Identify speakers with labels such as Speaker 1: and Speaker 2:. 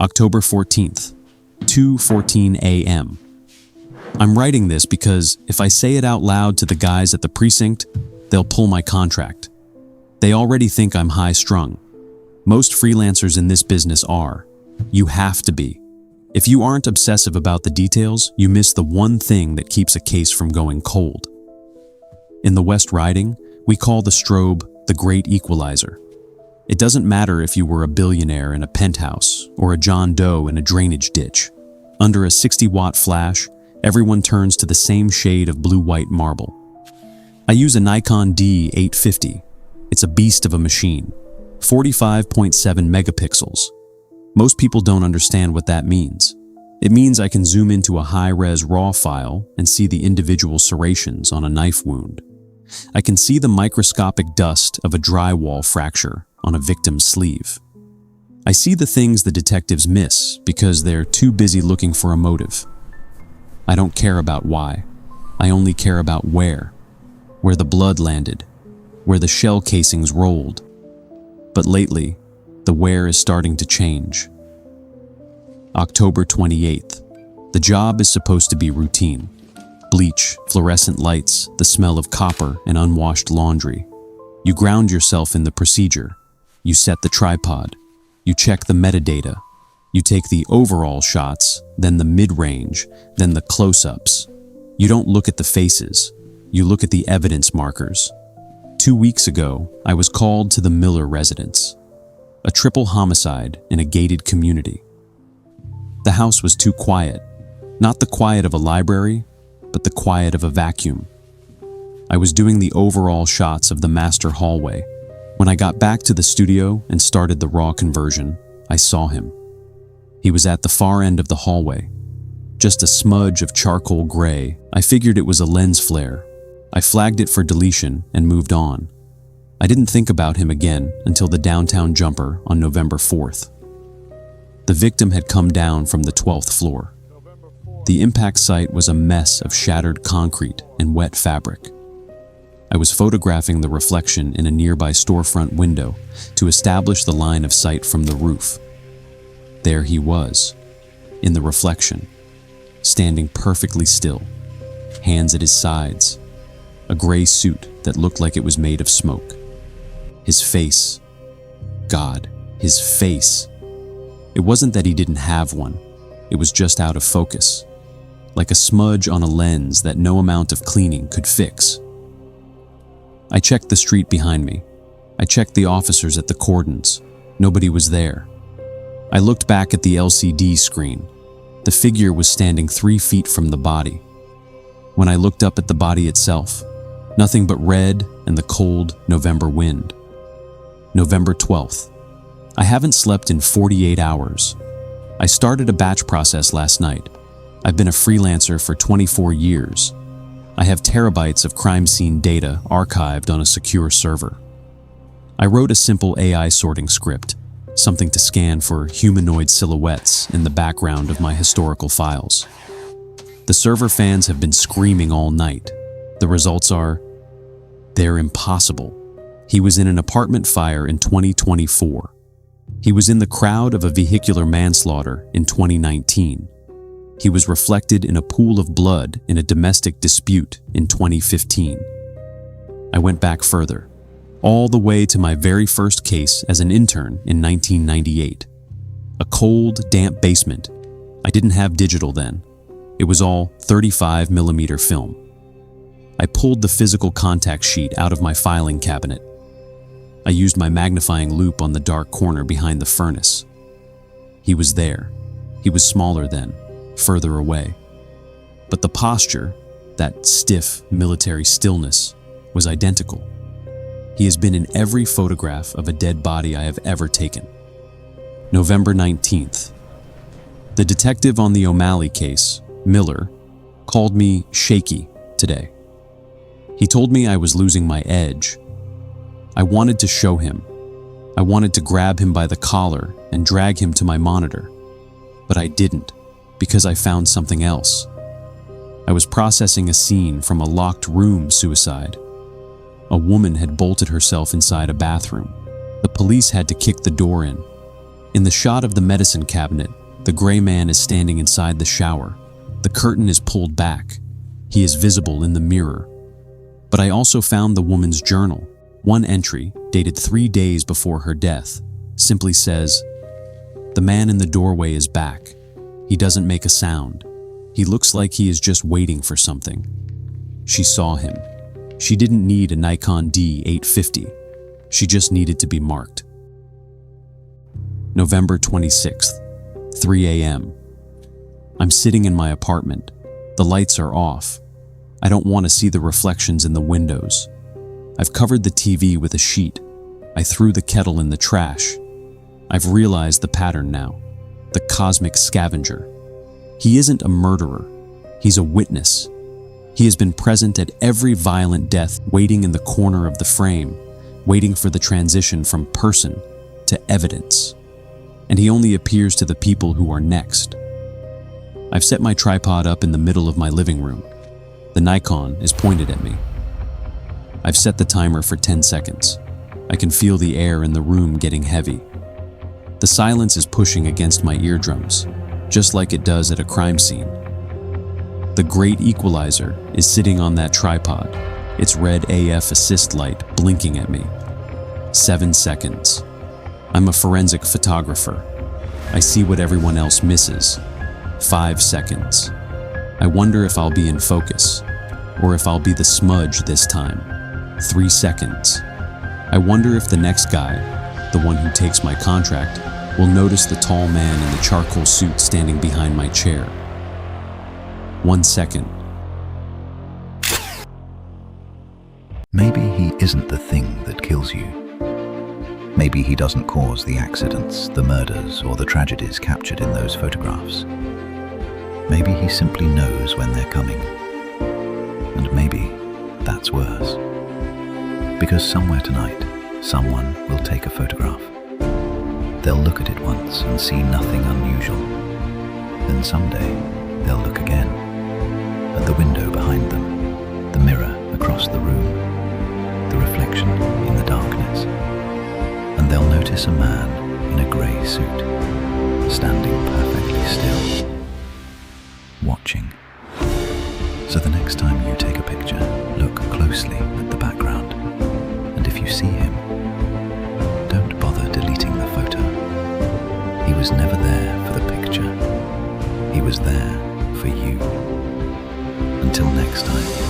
Speaker 1: October 14th, 2:14 a.m. I'm writing this because if I say it out loud to the guys at the precinct, they'll pull my contract. They already think I'm high-strung. Most freelancers in this business are. You have to be. If you aren't obsessive about the details, you miss the one thing that keeps a case from going cold. In the West Riding, we call the strobe the great equalizer. It doesn't matter if you were a billionaire in a penthouse or a John Doe in a drainage ditch. Under a 60-watt flash, everyone turns to the same shade of blue-white marble. I use a Nikon D850. It's a beast of a machine, 45.7 megapixels. Most people don't understand what that means. It means I can zoom into a high-res RAW file and see the individual serrations on a knife wound. I can see the microscopic dust of a drywall fracture on a victim's sleeve. I see the things the detectives miss because they're too busy looking for a motive. I don't care about why. I only care about where the blood landed, where the shell casings rolled. But lately, the where is starting to change. October 28th. The job is supposed to be routine. Bleach, fluorescent lights, the smell of copper and unwashed laundry. You ground yourself in the procedure. You set the tripod. You check the metadata. You take the overall shots, then the mid-range, then the close-ups. You don't look at the faces. You look at the evidence markers. 2 weeks ago, I was called to the Miller residence. A triple homicide in a gated community. The house was too quiet. Not the quiet of a library, but the quiet of a vacuum. I was doing the overall shots of the master hallway. When I got back to the studio and started the RAW conversion, I saw him. He was at the far end of the hallway. Just a smudge of charcoal gray. I figured it was a lens flare. I flagged it for deletion and moved on. I didn't think about him again until the downtown jumper on November 4th. The victim had come down from the 12th floor. The impact site was a mess of shattered concrete and wet fabric. I was photographing the reflection in a nearby storefront window to establish the line of sight from the roof. There he was, in the reflection, standing perfectly still, hands at his sides, a gray suit that looked like it was made of smoke. His face. God, his face. It wasn't that he didn't have one. It was just out of focus, like a smudge on a lens that no amount of cleaning could fix. I checked the street behind me. I checked the officers at the cordons. Nobody was there. I looked back at the LCD screen. The figure was standing 3 feet from the body. When I looked up at the body itself, nothing but red and the cold November wind. November 12th. I haven't slept in 48 hours. I started a batch process last night. I've been a freelancer for 24 years. I have terabytes of crime scene data archived on a secure server. I wrote a simple AI sorting script, something to scan for humanoid silhouettes in the background of my historical files. The server fans have been screaming all night. The results are, they're impossible. He was in an apartment fire in 2024. He was in the crowd of a vehicular manslaughter in 2019. He was reflected in a pool of blood in a domestic dispute in 2015. I went back further, all the way to my very first case as an intern in 1998. A cold, damp basement. I didn't have digital then. It was all 35mm film. I pulled the physical contact sheet out of my filing cabinet. I used my magnifying loupe on the dark corner behind the furnace. He was there. He was smaller then, further away. But the posture, that stiff military stillness, was identical. He has been in every photograph of a dead body I have ever taken. November 19th. The detective on the O'Malley case, Miller, called me shaky today. He told me I was losing my edge. I wanted to show him. I wanted to grab him by the collar and drag him to my monitor. But I didn't, because I found something else. I was processing a scene from a locked room suicide. A woman had bolted herself inside a bathroom. The police had to kick the door in. In the shot of the medicine cabinet, the gray man is standing inside the shower. The curtain is pulled back. He is visible in the mirror. But I also found the woman's journal. One entry, dated 3 days before her death, simply says, "The man in the doorway is back. He doesn't make a sound. He looks like he is just waiting for something." She saw him. She didn't need a Nikon D850. She just needed to be marked. November 26th, 3 a.m. I'm sitting in my apartment. The lights are off. I don't want to see the reflections in the windows. I've covered the TV with a sheet. I threw the kettle in the trash. I've realized the pattern now. The cosmic scavenger. He isn't a murderer. He's a witness. He has been present at every violent death, waiting in the corner of the frame, waiting for the transition from person to evidence. And he only appears to the people who are next. I've set my tripod up in the middle of my living room. The Nikon is pointed at me. I've set the timer for 10 seconds. I can feel the air in the room getting heavy. The silence is pushing against my eardrums, just like it does at a crime scene. The great equalizer is sitting on that tripod, its red AF assist light blinking at me. 7 seconds. I'm a forensic photographer. I see what everyone else misses. 5 seconds. I wonder if I'll be in focus, or if I'll be the smudge this time. 3 seconds. I wonder if the next guy, the one who takes my contract, will notice the tall man in the charcoal suit standing behind my chair. 1 second.
Speaker 2: Maybe he isn't the thing that kills you. Maybe he doesn't cause the accidents, the murders, or the tragedies captured in those photographs. Maybe he simply knows when they're coming. And maybe that's worse. Because somewhere tonight, someone will take a photograph. They'll look at it once and see nothing unusual. Then someday, they'll look again. At the window behind them, the mirror across the room, the reflection in the darkness. And they'll notice a man in a grey suit, standing perfectly still, watching. So the next time you take a picture, look closely at the background. And if you see him, don't bother deleting the photo. He was never there for the picture. He was there for you. Until next time.